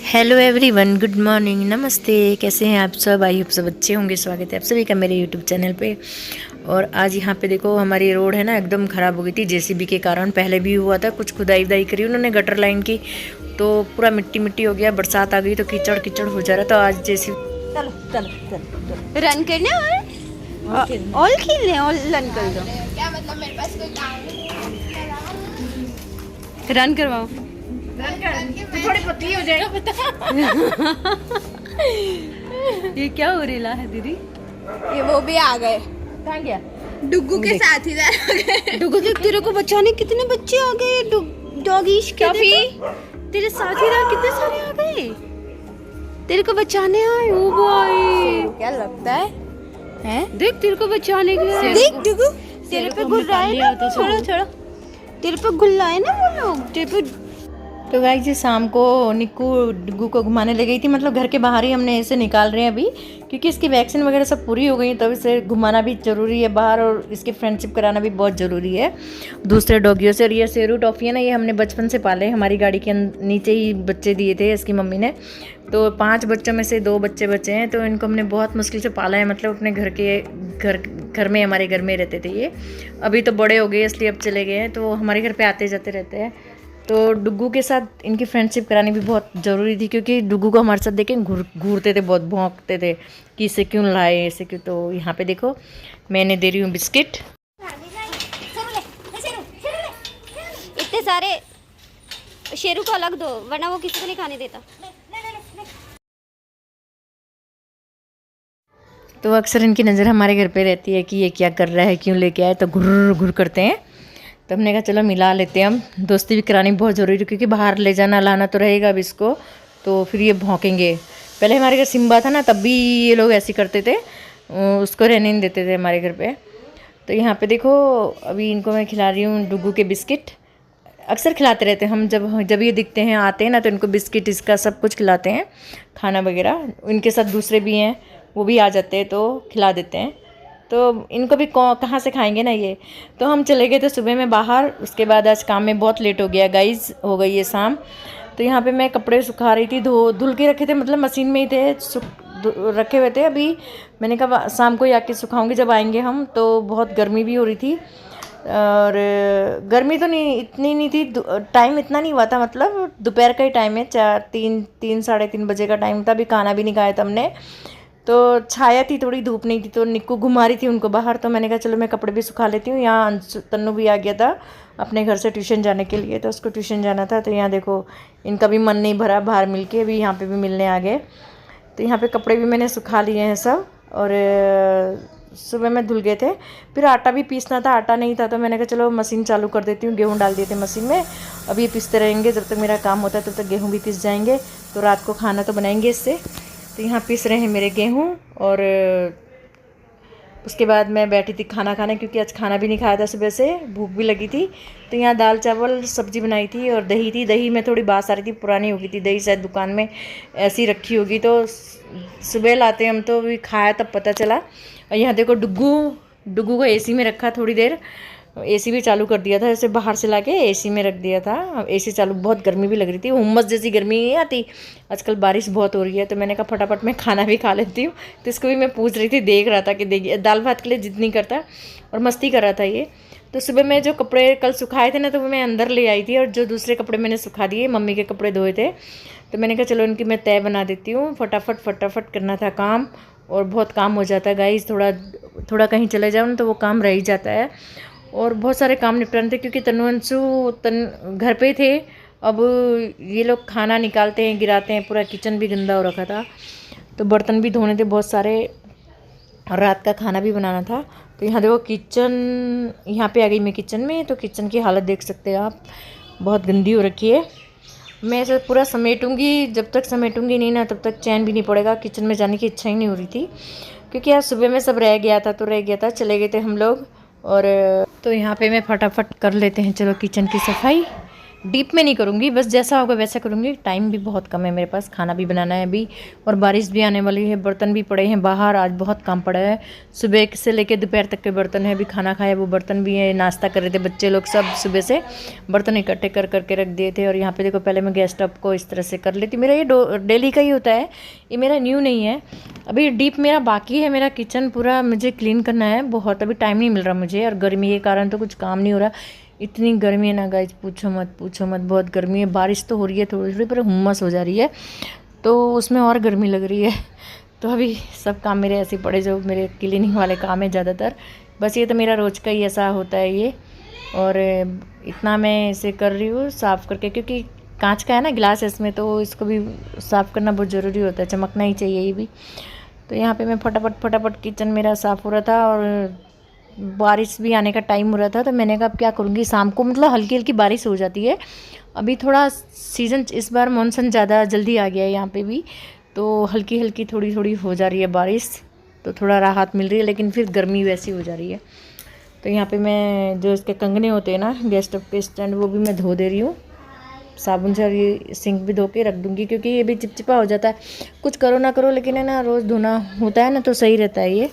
Hello everyone, good morning, नमस्ते। कैसे हैं आप सब? आई होप सब अच्छे होंगे। स्वागत है आप सभी का मेरे यूट्यूब चैनल पे। और आज यहाँ पे देखो, हमारी रोड है ना एकदम ख़राब हो गई थी जेसीबी के कारण। पहले भी हुआ था, कुछ खुदाई वुदाई करी उन्होंने गटर लाइन की, तो पूरा मिट्टी मिट्टी हो गया। बरसात आ गई तो कीचड़ कीचड़ हो जा रहा। तो आज जेसीबी चलो चलो चलो रन करने और खेलने और रन कर दो। क्या मतलब मेरे पास कोई काम नहीं। रन करवाओ। थोड़ी पतली हो जाएगा पता। ये क्या हो रहा है दीदी? ये वो भी आ गए। कहाँ गया? डुग्गू के साथ ही डुगु के तेरे को बचाने कितने बच्चे आ गए? डॉगीश के देखो। तेरे साथीदार कितने सारे आ गए तेरे को बचाने आए। ओ भाई क्या लगता है? हैं? देख तेरे को बचाने के लिए। देख डुग्गू तेरे पे गुल रहा है ना। छोड़ो छोड़ो, तेरे पे गुल रहा है ना वो लोग तेरे पे। तो गाइस जी, शाम को निक्कू डुग्गू को घुमाने ले गई थी। मतलब घर के बाहर ही हमने इसे निकाल रहे हैं अभी, क्योंकि इसकी वैक्सीन वगैरह सब पूरी हो गई। तब इसे घुमाना भी ज़रूरी है बाहर, और इसकी फ्रेंडशिप कराना भी बहुत ज़रूरी है दूसरे डॉगियों से। और ये शेरू टॉफ़ी है ना, ये हमने बचपन से पाले। हमारी गाड़ी के नीचे ही बच्चे दिए थे इसकी मम्मी ने। तो 5 बच्चों में से 2 बच्चे बचे हैं। तो इनको हमने बहुत मुश्किल से पाला है। मतलब अपने घर में हमारे घर में रहते थे ये। अभी तो बड़े हो गए इसलिए अब चले गए हैं, तो हमारे घर पे आते जाते रहते हैं। तो डुग्गू के साथ इनकी फ्रेंडशिप करानी भी बहुत ज़रूरी थी, क्योंकि डुग्गू को हमारे साथ देखे घूरते थे, बहुत भौंकते थे कि इसे क्यों लाए, ऐसे क्यों। तो यहाँ पे देखो, मैंने दे रही हूँ बिस्किट। इतने सारे शेरू को अलग दो, वरना वो किसी को नहीं खाने देता। तो अक्सर इनकी नज़र हमारे घर पे रहती है कि ये क्या कर रहा है, क्यों लेके आए। तो घुर घुर करते हैं। तो हमने कहा चलो मिला लेते हैं हम। दोस्ती भी करानी बहुत ज़रूरी है, क्योंकि बाहर ले जाना लाना तो रहेगा अब इसको, तो फिर ये भौंकेंगे। पहले हमारे घर सिम्बा था ना, तब भी ये लोग ऐसे करते थे, उसको रहने नहीं देते थे हमारे घर पे। तो यहाँ पे देखो, अभी इनको मैं खिला रही हूँ डुग्गू के बिस्किट। अक्सर खिलाते रहते हैं हम, जब ये दिखते हैं आते हैं ना, तो इनको बिस्किट इसका सब कुछ खिलाते हैं, खाना वगैरह। इनके साथ दूसरे भी हैं, वो भी आ जाते हैं तो खिला देते हैं। तो इनको भी कहाँ से खाएंगे ना ये। तो हम चले गए थे सुबह में बाहर। उसके बाद आज काम में बहुत लेट हो गया गाइज, हो गई है शाम। तो यहाँ पे मैं कपड़े सुखा रही थी, धुल के रखे थे, मतलब मशीन में ही थे, रखे हुए थे। अभी मैंने कहा शाम को ही आके सुखाऊंगी जब आएंगे हम। तो बहुत गर्मी भी हो रही थी, और गर्मी तो नहीं इतनी नहीं थी, टाइम इतना नहीं हुआ था। मतलब दोपहर का ही टाइम है, 3 साढ़े 3 बजे का टाइम था। अभी खाना भी नहीं खाया था हमने। तो छाया थी, थोड़ी धूप नहीं थी। तो निक्कू घुमा रही थी उनको बाहर। तो मैंने कहा चलो मैं कपड़े भी सुखा लेती हूँ। यहाँ तन्नू भी आ गया था अपने घर से ट्यूशन जाने के लिए, तो उसको ट्यूशन जाना था। तो यहाँ देखो, इनका भी मन नहीं भरा बाहर मिल के, अभी यहाँ पे भी मिलने आ गए। तो यहाँ पे कपड़े भी मैंने सुखा लिए हैं सब। और सुबह में धुल गए थे। फिर आटा भी पीसना था, आटा नहीं था। तो मैंने कहा चलो मशीन चालू कर देती हूँ। गेहूँ डाल दिए थे मशीन में, अभी ये पीसते रहेंगे। जब तक मेरा काम होता है तब तक गेहूँ भी पीस जाएंगे। तो रात को खाना तो बनाएंगे इससे। तो यहाँ पीस रहे हैं मेरे गेहूँ। और उसके बाद मैं बैठी थी खाना खाने, क्योंकि आज खाना भी नहीं खाया था सुबह से, भूख भी लगी थी। तो यहाँ दाल चावल सब्जी बनाई थी, और दही थी। दही में थोड़ी बास आ रही थी, पुरानी हो गई थी दही, शायद दुकान में ऐसी रखी होगी। तो सुबह लाते हम तो भी खाया तब पता चला। और यहाँ देखो, डुग्गू को एसी में रखा थोड़ी देर। एसी भी चालू कर दिया था, ऐसे बाहर से लाके एसी में रख दिया था। एसी चालू, बहुत गर्मी भी लग रही थी, उमस जैसी गर्मी नहीं आती आजकल, बारिश बहुत हो रही है। तो मैंने कहा फटाफट मैं खाना भी खा लेती हूँ। तो इसको भी मैं पूछ रही थी, देख रहा था कि देखिए, दाल भात के लिए जिद नहीं करता और मस्ती कर रहा था ये। तो सुबह में जो कपड़े कल सुखाए थे ना, तो वो मैं अंदर ले आई थी, और जो दूसरे कपड़े मैंने सुखा दिए, मम्मी के कपड़े धोए थे। तो मैंने कहा चलो इनकी मैं तय बना देती हूँ। फटाफट करना था काम, और बहुत काम हो जाता है गाइस। थोड़ा कहीं चले जाओ ना तो वो काम रह ही जाता है। और बहुत सारे काम निपटाने थे, क्योंकि तनुअंशु घर पे थे। अब ये लोग खाना निकालते हैं, गिराते हैं, पूरा किचन भी गंदा हो रखा था। तो बर्तन भी धोने थे बहुत सारे, और रात का खाना भी बनाना था। तो यहाँ देखो किचन, यहाँ पे आ गई मैं किचन में। तो किचन की हालत देख सकते हैं आप, बहुत गंदी हो रखी है। मैं इसे पूरा समेटूंगी, जब तक समेटूंगी नहीं ना तब तक चैन भी नहीं पड़ेगा। किचन में जाने की इच्छा ही नहीं हो रही थी, क्योंकि आज सुबह में सब रह गया था, चले गए थे हम लोग। और तो यहाँ पे मैं फटाफट कर लेते हैं चलो किचन की सफाई। डीप में नहीं करूँगी, बस जैसा होगा वैसा करूँगी। टाइम भी बहुत कम है मेरे पास, खाना भी बनाना है अभी, और बारिश भी आने वाली है। बर्तन भी पड़े हैं बाहर, आज बहुत काम पड़ा है। सुबह से लेकर दोपहर तक के बर्तन है, अभी खाना खाया वो बर्तन भी है। नाश्ता कर रहे थे बच्चे लोग सब, सुबह से बर्तन इकट्ठे कर करके रख दिए थे। और यहाँ पे देखो, पहले मैं गैस स्टोव को इस तरह से कर लेती। मेरा ये डेली का ही होता है, ये मेरा न्यू नहीं है। अभी डीप मेरा बाकी है, मेरा किचन पूरा मुझे क्लीन करना है बहुत। अभी टाइम नहीं मिल रहा मुझे, और गर्मी के कारण तो कुछ काम नहीं हो रहा। इतनी गर्मी है ना गाइस, पूछो मत, बहुत गर्मी है। बारिश तो हो रही है थोड़ी थोड़ी, पर हुम्मस हो जा रही है, तो उसमें और गर्मी लग रही है। तो अभी सब काम मेरे ऐसे पड़े, जो मेरे क्लीनिंग वाले काम है ज़्यादातर। बस ये तो मेरा रोज़ का ही ऐसा होता है ये। और इतना मैं इसे कर रही हूँ साफ़ करके, क्योंकि कांच का है ना गिलास है इसमें, तो इसको भी साफ़ करना बहुत ज़रूरी होता है, चमकना ही चाहिए ये भी। तो यहाँ पे मैं फटाफट किचन मेरा साफ़ हो रहा था, और बारिश भी आने का टाइम हो रहा था। तो मैंने कहा अब क्या करूँगी, शाम को मतलब हल्की हल्की बारिश हो जाती है। अभी थोड़ा सीज़न इस बार मानसून ज़्यादा जल्दी आ गया है यहाँ पे भी, तो हल्की हल्की थोड़ी थोड़ी हो जा रही है बारिश, तो थोड़ा राहत मिल रही है, लेकिन फिर गर्मी वैसी हो जा रही है। तो यहाँ पे मैं जो इसके कंगने होते हैं ना गैस स्टोव के स्टैंड, वो भी मैं धो दे रही हूँ साबुन से। और ये सिंक भी धो के रख दूँगी, क्योंकि ये भी चिपचिपा हो जाता है। कुछ करो ना करो, लेकिन है ना रोज़ धोना होता है ना, तो सही रहता है ये।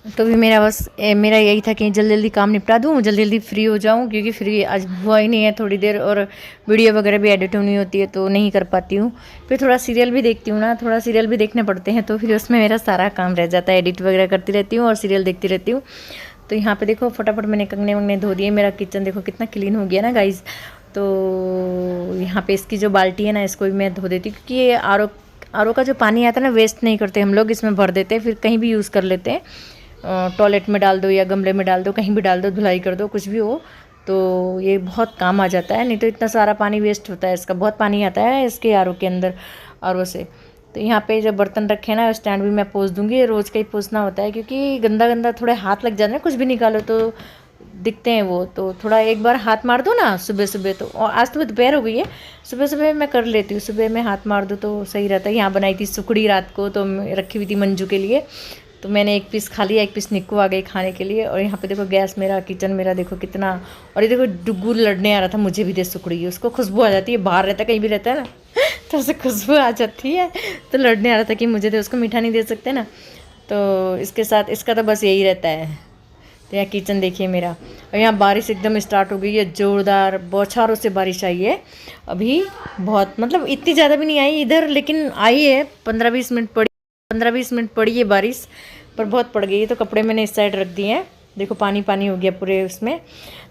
तो भी मेरा यही था कि जल्दी जल्दी काम निपटा दूँ, जल्दी जल्दी फ्री हो जाऊँ, क्योंकि फ्री आज हुआ ही नहीं है थोड़ी देर, और वीडियो वगैरह भी एडिट होनी होती है तो नहीं कर पाती हूँ। फिर थोड़ा सीरियल भी देखती हूँ ना, थोड़ा सीरियल भी देखने पड़ते हैं, तो फिर उसमें मेरा सारा काम रह जाता है। एडिट वगैरह करती रहती हूँ और सीरियल देखती रहती हूँ। तो यहाँ पे देखो फटाफट मैंने कंगने वंगने धो दिए। मेरा किचन देखो कितना क्लीन हो गया ना गाइज। तो यहाँ पे इसकी जो बाल्टी है ना, इसको भी मैं धो देती हूँ, क्योंकि ये आर ओ का जो पानी आता है ना, वेस्ट नहीं करते हम लोग, इसमें भर देते हैं, फिर कहीं भी यूज़ कर लेते हैं। टॉयलेट में डाल दो या गमले में डाल दो, कहीं भी डाल दो, धुलाई कर दो, कुछ भी हो, तो ये बहुत काम आ जाता है। नहीं तो इतना सारा पानी वेस्ट होता है, इसका बहुत पानी आता है इसके आर ओ के अंदर, आर ओ से। तो यहाँ पे जब बर्तन रखे ना, स्टैंड भी मैं पोंछ दूँगी, रोज़ का ही पोंछना होता है, क्योंकि गंदा गंदा थोड़े हाथ लग जाते हैं, कुछ भी निकालो तो दिखते हैं वो। तो थोड़ा एक बार हाथ मार दो ना सुबह सुबह, तो और आज तो दोपहर हो गई है, सुबह सुबह मैं कर लेती हूँ। सुबह में हाथ मार दो तो सही रहता है। यहाँ बनाई थी सुखड़ी रात को, तो रखी हुई थी मंजू के लिए, तो मैंने एक पीस खा लिया, एक पीस निक्कू आ गई खाने के लिए। और यहाँ पे देखो गैस मेरा, किचन मेरा देखो कितना। और ये देखो डुग्गू लड़ने आ रहा था, मुझे भी दे सुखड़ी, उसको खुशबू आ जाती है, बाहर रहता है कहीं भी रहता है ना तो उसे खुशबू आ जाती है, तो लड़ने आ रहा था कि मुझे दे, उसको मीठा नहीं दे सकते ना, तो इसके साथ इसका तो बस यही रहता है। तो यहाँ किचन देखिए मेरा। और यहाँ बारिश एकदम स्टार्ट हो गई है, ज़ोरदार बौछारों से बारिश आई है अभी। बहुत मतलब इतनी ज़्यादा भी नहीं आई इधर, लेकिन आई है। 15-20 मिनट पड़ी है बारिश, पर बहुत पड़ गई है। तो कपड़े मैंने इस साइड रख दिए हैं, देखो पानी पानी हो गया पूरे उसमें।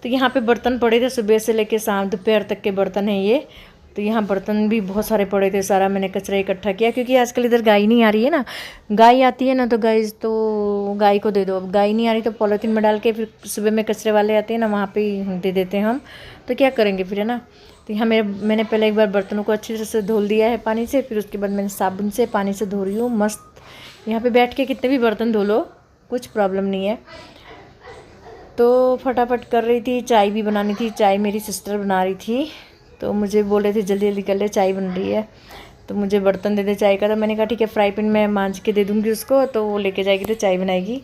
तो यहाँ पे बर्तन पड़े थे सुबह से लेके शाम दोपहर तक के बर्तन हैं ये। तो यहाँ बर्तन भी बहुत सारे पड़े थे, सारा मैंने कचरा इकट्ठा किया, क्योंकि आजकल इधर गाय नहीं आ रही है ना। गाय आती है ना तो गाय को दे दो। अब गाय नहीं आ रही तो पॉलीथीन में डाल के फिर सुबह में कचरे वाले आते हैं ना, वहाँ पे दे देते हैं हम। तो क्या करेंगे फिर, है ना। तो यहाँ मैंने पहले एक बार बर्तनों को अच्छी तरह से धो दिया है पानी से, फिर उसके बाद मैंने साबुन से पानी से धो रही हूँ मस्त। यहाँ पे बैठ के कितने भी बर्तन धो लो, कुछ प्रॉब्लम नहीं है। तो फटाफट कर रही थी, चाय भी बनानी थी। चाय मेरी सिस्टर बना रही थी, तो मुझे बोल रहे थे जल्दी जल्दी कर ले, चाय बन रही है। तो मुझे बर्तन दे दे चाय का, तो मैंने कहा ठीक है, फ्राई पैन में मांझ के दे दूँगी उसको, तो वो लेके जाएगी तो चाय बनाएगी।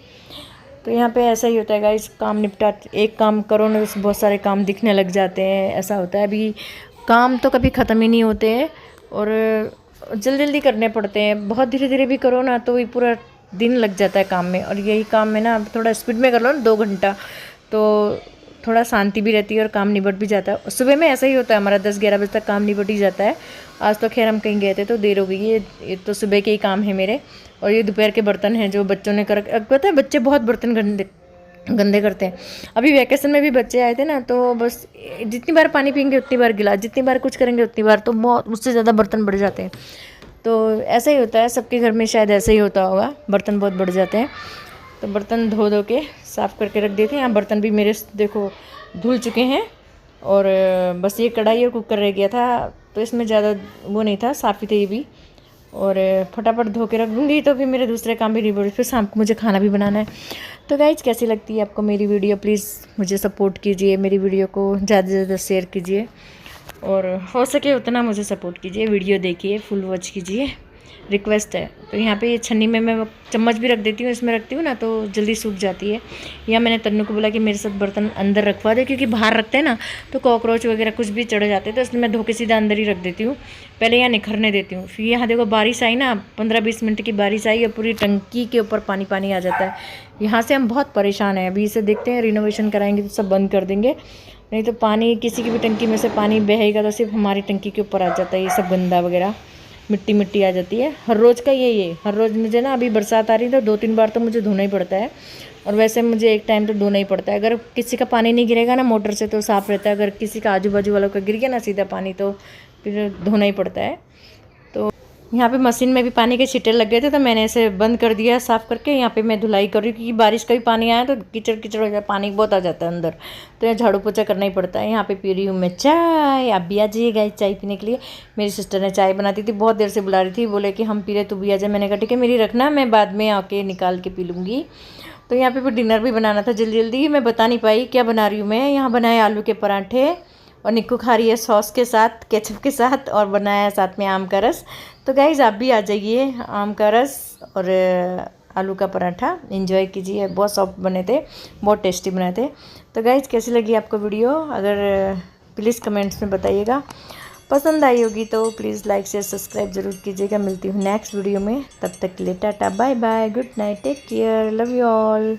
तो यहाँ पे ऐसा ही होता है गाइस, काम निपटा, एक काम करो ना तो बहुत सारे काम दिखने लग जाते हैं, ऐसा होता है। अभी काम तो कभी ख़त्म ही नहीं होते हैं, और जल्दी जल्दी करने पड़ते हैं। बहुत धीरे धीरे भी करो ना तो ये पूरा दिन लग जाता है काम में। और यही काम में ना थोड़ा स्पीड में कर लो ना 2 घंटा, तो थोड़ा शांति भी रहती है और काम निबट भी जाता है। सुबह में ऐसा ही होता है हमारा, 10-11 बजे तक काम निबट ही जाता है। आज तो खैर हम कहीं गए थे तो देर हो गई। ये तो सुबह के ही काम है मेरे। और ये दोपहर के बर्तन हैं जो बच्चों ने कर, पता है बच्चे बहुत बर्तन गंदे करते हैं। अभी वैकेशन में भी बच्चे आए थे ना, तो बस जितनी बार पानी पियेंगे उतनी बार गिलास, जितनी बार कुछ करेंगे उतनी बार, तो बहुत उससे ज़्यादा बर्तन बढ़ जाते हैं। तो ऐसा ही होता है, सबके घर में शायद ऐसा ही होता होगा, बर्तन बहुत बढ़ जाते हैं। तो बर्तन धो के साफ़ करके रख देते हैं। यहाँ बर्तन भी मेरे देखो धुल चुके हैं, और बस ये कढ़ाई और कुकर रह गया था, तो इसमें ज़्यादा वो नहीं था, साफ़ ही थे ये भी। और फटाफट धो के रख दूँगी तो फिर मेरे दूसरे काम भी रिवर्स, फिर शाम को मुझे खाना भी बनाना है। तो गाइज कैसी लगती है आपको मेरी वीडियो, प्लीज़ मुझे सपोर्ट कीजिए, मेरी वीडियो को ज़्यादा से ज़्यादा शेयर कीजिए, और हो सके उतना मुझे सपोर्ट कीजिए। वीडियो देखिए, फुल वॉच कीजिए, रिक्वेस्ट है। तो यहाँ पे ये छन्नी में मैं चम्मच भी रख देती हूँ, इसमें रखती हूँ ना तो जल्दी सूख जाती है। या मैंने तन्नू को बोला कि मेरे साथ बर्तन अंदर रखवा दे, क्योंकि बाहर रखते हैं ना तो कॉकरोच वगैरह कुछ भी चढ़ जाते हैं, तो इसलिए मैं धो के सीधा अंदर ही रख देती हूँ, पहले यहाँ निखरने देती हूँ। फिर यहाँ देखो बारिश आई ना, 15-20 मिनट की बारिश आई और पूरी टंकी के ऊपर पानी पानी आ जाता है। यहाँ से हम बहुत परेशान हैं। अभी इसे देखते हैं, रिनोवेशन कराएंगे तो सब बंद कर देंगे, नहीं तो पानी किसी की भी टंकी में से पानी बहेगा तो सिर्फ हमारी टंकी के ऊपर आ जाता है। ये सब गंदा वगैरह मिट्टी मिट्टी आ जाती है। हर रोज़ का ये हर रोज़ मुझे ना, अभी बरसात आ रही है तो 2-3 बार तो मुझे धोना ही पड़ता है, और वैसे मुझे एक टाइम तो धोना ही पड़ता है। अगर किसी का पानी नहीं गिरेगा ना मोटर से तो साफ़ रहता है, अगर किसी का आजू बाजू वालों का गिर गया ना सीधा पानी तो फिर धोना ही पड़ता है। तो यहाँ पे मशीन में भी पानी के छींटे लग गए थे, तो मैंने इसे बंद कर दिया साफ़ करके। यहाँ पे मैं धुलाई कर रही हूँ, क्योंकि बारिश का भी पानी आया तो कीचड़ कीचड़ हो जाए, पानी बहुत आ जाता है अंदर, तो यहाँ झाड़ू पोछा करना ही पड़ता है। यहाँ पे पी रही हूँ मैं चाय। आप भी आ जाइएगा चाय पीने के लिए। मेरी सिस्टर ने चाय बनाती थी, बहुत देर से बुला रही थी, बोले कि हम पी रहे तू भी आ जाए। मैंने कहा ठीक है मेरी रखना, मैं बाद में आके निकाल के पी लूँगी। तो यहाँ पे डिनर भी बनाना था जल्दी जल्दी, मैं बता नहीं पाई क्या बना रही हूँ मैं। यहाँ बनाए आलू के पराठे और निक्कू खा रही है सॉस के साथ, केचप के साथ, और बनाया है साथ में आम का रस। तो गाइज़ आप भी आ जाइए, आम का रस और आलू का पराठा एंजॉय कीजिए। बहुत सॉफ्ट बने थे, बहुत टेस्टी बने थे। तो गाइज़ कैसी लगी आपको वीडियो, अगर प्लीज़ कमेंट्स में बताइएगा। पसंद आई होगी तो प्लीज़ लाइक शेयर सब्सक्राइब ज़रूर कीजिएगा। मिलती हूँ नेक्स्ट वीडियो में, तब तक के लिए tata bye bye, good night, take care, love you all.